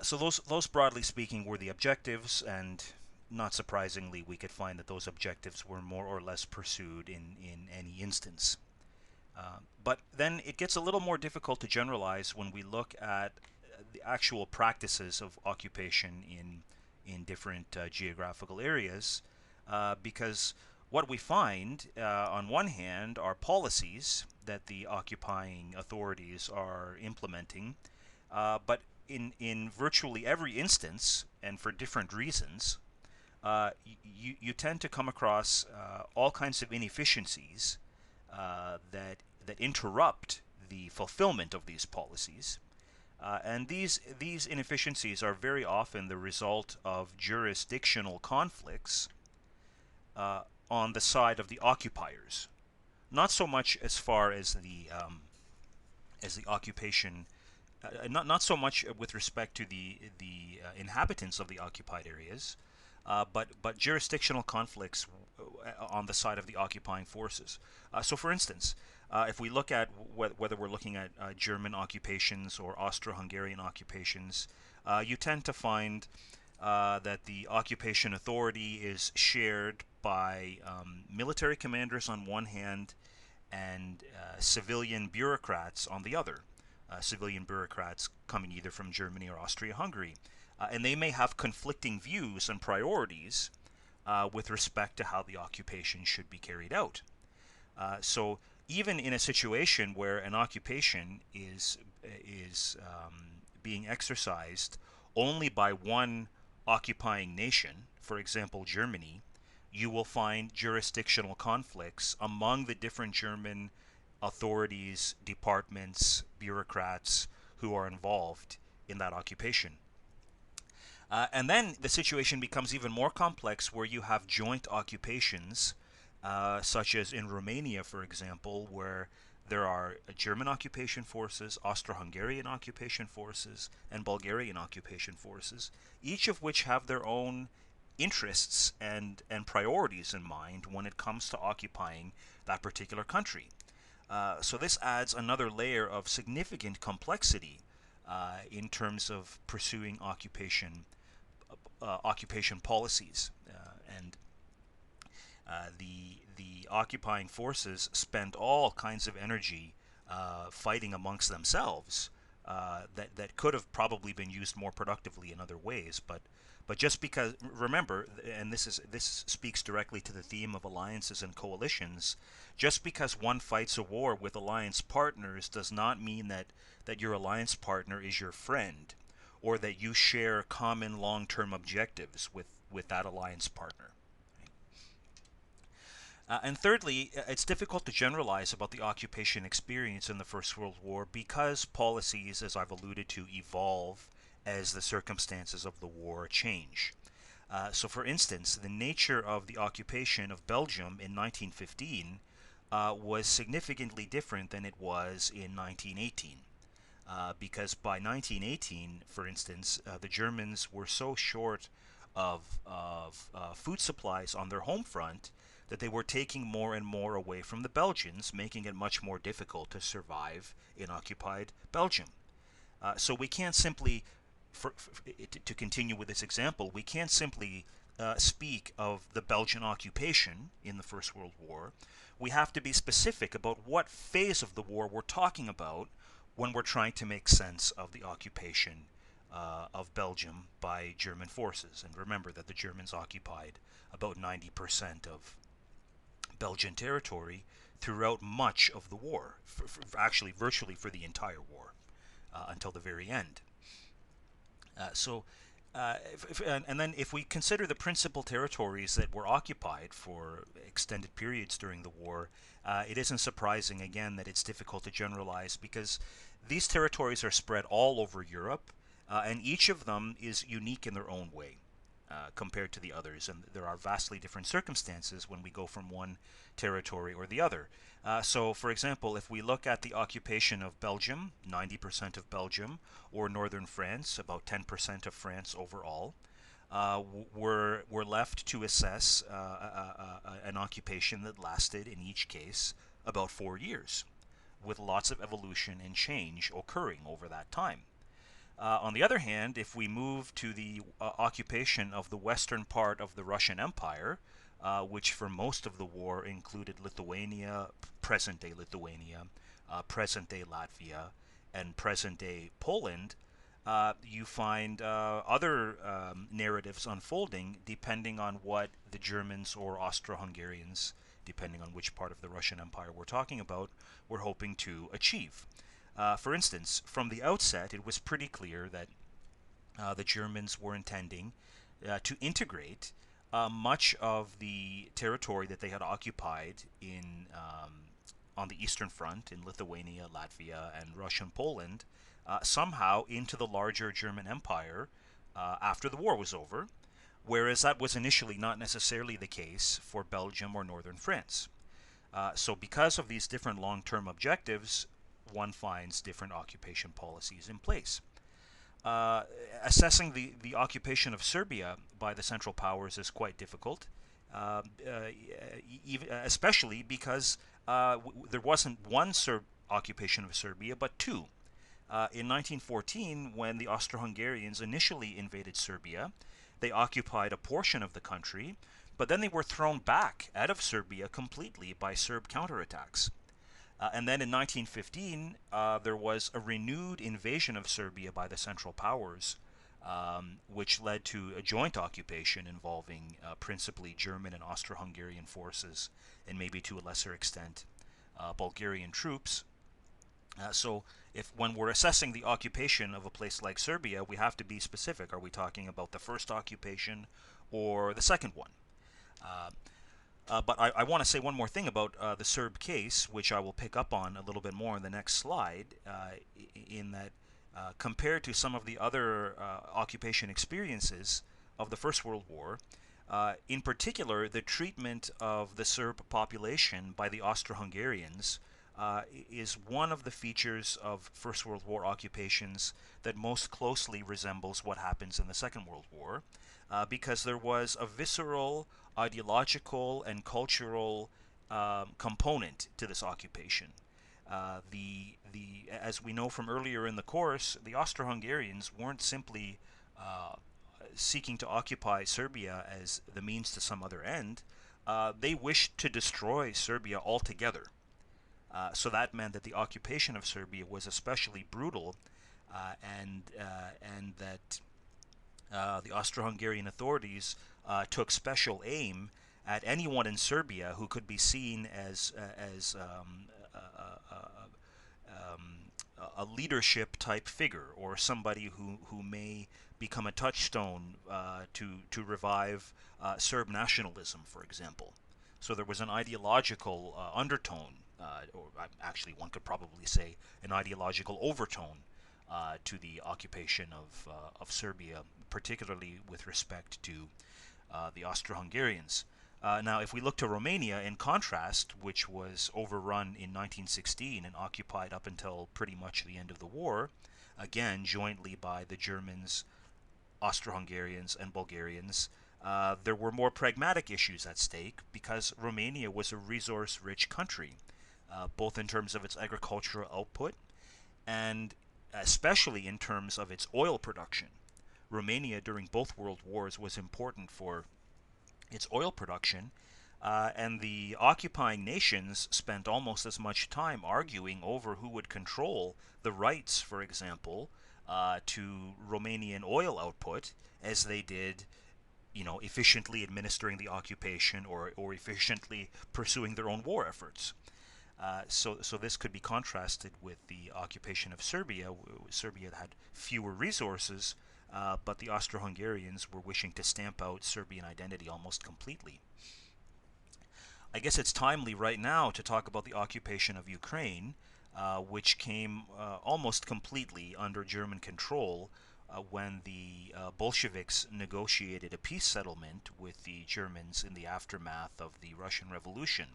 So those broadly speaking were the objectives, and not surprisingly, we could find that those objectives were more or less pursued in any instance. But then it gets a little more difficult to generalize when we look at the actual practices of occupation in different geographical areas, because what we find, on one hand, are policies that the occupying authorities are implementing, but in virtually every instance, and for different reasons, you tend to come across all kinds of inefficiencies that interrupt the fulfillment of these policies. And these inefficiencies are very often the result of jurisdictional conflicts uh, on the side of the occupiers, not so much as far as the occupation, not so much with respect to the inhabitants of the occupied areas, but jurisdictional conflicts on the side of the occupying forces. So, for instance, if we look at whether we're looking at German occupations or Austro-Hungarian occupations, you tend to find that the occupation authority is shared by military commanders on one hand and civilian bureaucrats on the other. Civilian bureaucrats coming either from Germany or Austria-Hungary. And they may have conflicting views and priorities with respect to how the occupation should be carried out. So even in a situation where an occupation is being exercised only by one occupying nation, for example, Germany, you will find jurisdictional conflicts among the different German authorities, departments, bureaucrats who are involved in that occupation. And then the situation becomes even more complex where you have joint occupations, such as in Romania, for example, where there are German occupation forces, Austro-Hungarian occupation forces, and Bulgarian occupation forces, each of which have their own interests and priorities in mind when it comes to occupying that particular country. So this adds another layer of significant complexity in terms of pursuing occupation policies, and the occupying forces spend all kinds of energy fighting amongst themselves that could have probably been used more productively in other ways. But just because, remember, and this speaks directly to the theme of alliances and coalitions, just because one fights a war with alliance partners does not mean that your alliance partner is your friend, or that you share common long-term objectives with that alliance partner. And thirdly, it's difficult to generalize about the occupation experience in the First World War because policies, as I've alluded to, evolve as the circumstances of the war change. So, for instance, the nature of the occupation of Belgium in 1915 was significantly different than it was in 1918. Because by 1918, for instance, the Germans were so short of food supplies on their home front that they were taking more and more away from the Belgians, making it much more difficult to survive in occupied Belgium. So we can't simply, to continue with this example, we can't simply speak of the Belgian occupation in the First World War. We have to be specific about what phase of the war we're talking about when we're trying to make sense of the occupation of Belgium by German forces. And remember that the Germans occupied about 90% of Belgian territory throughout much of the war, actually virtually for the entire war until the very end. So, and then if we consider the principal territories that were occupied for extended periods during the war, it isn't surprising again that it's difficult to generalize because these territories are spread all over Europe, and each of them is unique in their own way. Compared to the others, and there are vastly different circumstances when we go from one territory or the other. So, for example, if we look at the occupation of Belgium, 90% of Belgium, or northern France, about 10% of France overall, we're left to assess an occupation that lasted, in each case, about 4 years, with lots of evolution and change occurring over that time. On the other hand, if we move to the occupation of the western part of the Russian Empire, which for most of the war included Lithuania, present-day Lithuania, present-day Latvia, and present-day Poland, you find other narratives unfolding depending on what the Germans or Austro-Hungarians, depending on which part of the Russian Empire we're talking about, were hoping to achieve. For instance, from the outset, it was pretty clear that the Germans were intending to integrate much of the territory that they had occupied on the Eastern Front in Lithuania, Latvia, and Russian Poland somehow into the larger German Empire after the war was over, whereas that was initially not necessarily the case for Belgium or northern France. So because of these different long-term objectives, one finds different occupation policies in place. Uh, Assessing the occupation of Serbia by the Central Powers is quite difficult, especially because there wasn't one occupation of Serbia, but two. In 1914, when the Austro-Hungarians initially invaded Serbia, they occupied a portion of the country, but then they were thrown back out of Serbia completely by Serb counterattacks. And then in 1915, there was a renewed invasion of Serbia by the Central Powers, which led to a joint occupation involving principally German and Austro-Hungarian forces, and maybe to a lesser extent Bulgarian troops. So if when we're assessing the occupation of a place like Serbia, we have to be specific. Are we talking about the first occupation or the second one? Uh, but I want to say one more thing about the Serb case, which I will pick up on a little bit more in the next slide, in that compared to some of the other occupation experiences of the First World War, in particular, the treatment of the Serb population by the Austro-Hungarians is one of the features of First World War occupations that most closely resembles what happens in the Second World War, because there was a visceral, ideological, and cultural component to this occupation. As we know from earlier in the course, the Austro-Hungarians weren't simply seeking to occupy Serbia as the means to some other end. They wished to destroy Serbia altogether. So that meant that the occupation of Serbia was especially brutal, and that the Austro-Hungarian authorities took special aim at anyone in Serbia who could be seen as a leadership type figure, or somebody who may become a touchstone to revive Serb nationalism, for example. So there was an ideological undertone, or actually one could probably say an ideological overtone to the occupation of Serbia, particularly with respect to the Austro-Hungarians. Now, if we look to Romania, in contrast, which was overrun in 1916 and occupied up until pretty much the end of the war, again jointly by the Germans, Austro-Hungarians, and Bulgarians, there were more pragmatic issues at stake because Romania was a resource-rich country, both in terms of its agricultural output and especially in terms of its oil production. Romania during both world wars was important for its oil production, and the occupying nations spent almost as much time arguing over who would control the rights, for example, to Romanian oil output as they did, efficiently administering the occupation or efficiently pursuing their own war efforts. So this could be contrasted with the occupation of Serbia. Serbia had fewer resources, but the Austro-Hungarians were wishing to stamp out Serbian identity almost completely. I guess it's timely right now to talk about the occupation of Ukraine, which came almost completely under German control when the Bolsheviks negotiated a peace settlement with the Germans in the aftermath of the Russian Revolution.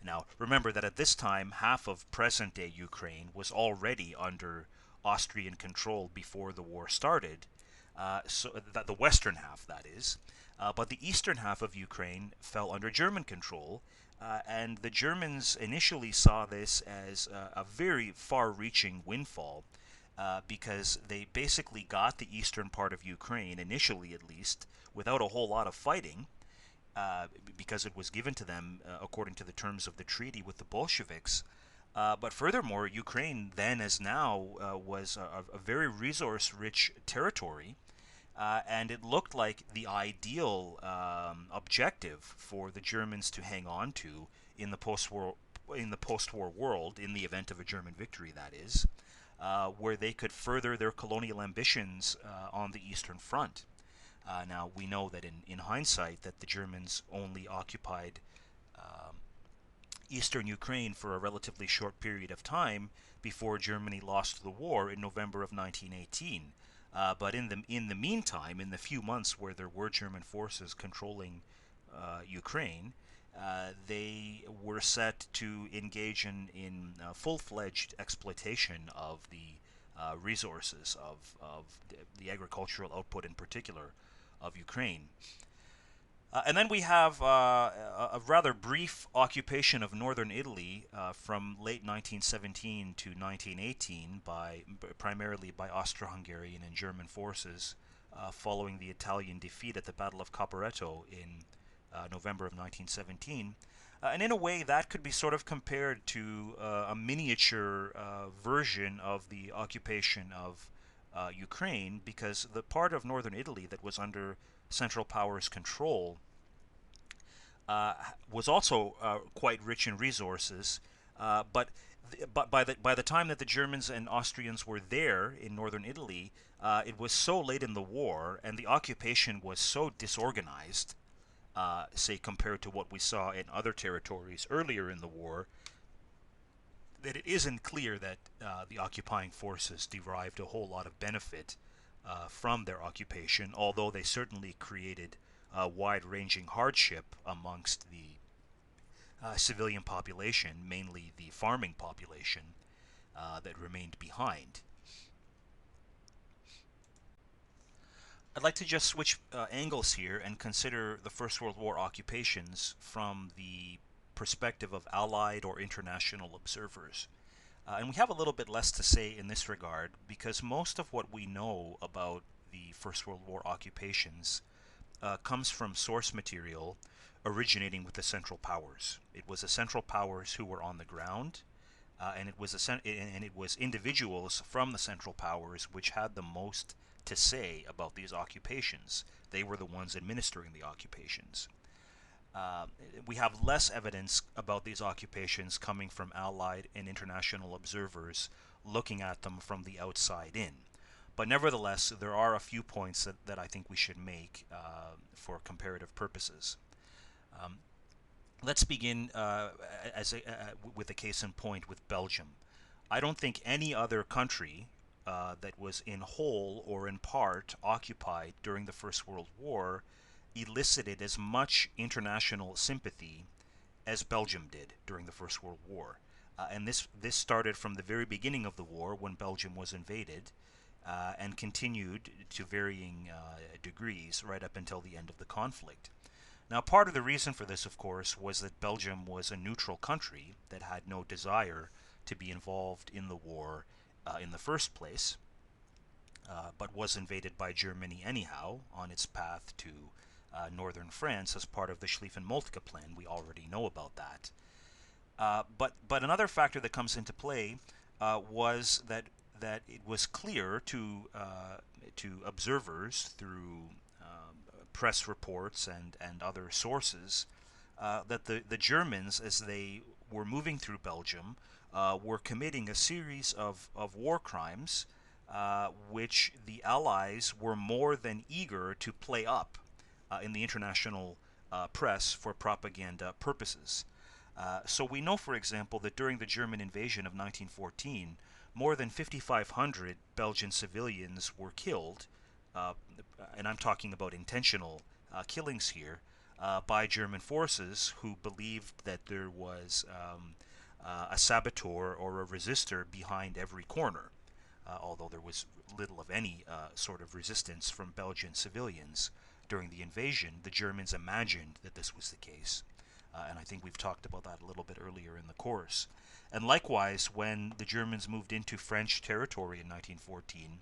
Now, remember that at this time, half of present-day Ukraine was already under Austrian control before the war started, so that the western half, that is. But the eastern half of Ukraine fell under German control, and the Germans initially saw this as a very far-reaching windfall, because they basically got the eastern part of Ukraine, initially at least, without a whole lot of fighting, because it was given to them according to the terms of the treaty with the Bolsheviks. But furthermore, Ukraine then, as now, was a very resource-rich territory, and it looked like the ideal objective for the Germans to hang on to in the post-war world, in the event of a German victory, that is, where they could further their colonial ambitions on the Eastern Front. Now, we know that in hindsight that the Germans only occupied eastern Ukraine for a relatively short period of time before Germany lost the war in November of 1918. But in the meantime, in the few months where there were German forces controlling Ukraine, they were set to engage in full-fledged exploitation of the resources of the agricultural output in particular of Ukraine. And then we have a rather brief occupation of northern Italy from late 1917 to 1918 primarily by Austro-Hungarian and German forces following the Italian defeat at the Battle of Caporetto in November of 1917. And in a way, that could be sort of compared to a miniature version of the occupation of Ukraine, because the part of northern Italy that was under Central Powers' control was also quite rich in resources, but by the time that the Germans and Austrians were there in northern Italy, it was so late in the war, and the occupation was so disorganized, say compared to what we saw in other territories earlier in the war, that it isn't clear that the occupying forces derived a whole lot of benefit from their occupation, although they certainly created wide-ranging hardship amongst the civilian population, mainly the farming population that remained behind. I'd like to just switch angles here and consider the First World War occupations from the perspective of Allied or international observers. And we have a little bit less to say in this regard because most of what we know about the First World War occupations comes from source material originating with the Central Powers. It was the Central Powers who were on the ground, and it was individuals from the Central Powers which had the most to say about these occupations. They were the ones administering the occupations. We have less evidence about these occupations coming from Allied and international observers looking at them from the outside in. But nevertheless, there are a few points that I think we should make for comparative purposes. Let's begin with a case in point with Belgium. I don't think any other country that was in whole or in part occupied during the First World War elicited as much international sympathy as Belgium did during the First World War. And this started from the very beginning of the war when Belgium was invaded and continued to varying degrees right up until the end of the conflict. Now, part of the reason for this, of course, was that Belgium was a neutral country that had no desire to be involved in the war in the first place, but was invaded by Germany anyhow on its path to northern France as part of the Schlieffen-Moltke plan. We already know about that. But another factor that comes into play was that it was clear to observers through press reports and other sources that the Germans, as they were moving through Belgium, were committing a series of war crimes which the Allies were more than eager to play up in the international press for propaganda purposes. So we know, for example, that during the German invasion of 1914, more than 5,500 Belgian civilians were killed, and I'm talking about intentional killings here, by German forces who believed that there was a saboteur or a resistor behind every corner, although there was little of any sort of resistance from Belgian civilians. During the invasion, the Germans imagined that this was the case, and I think we've talked about that a little bit earlier in the course. And likewise, when the Germans moved into French territory in 1914,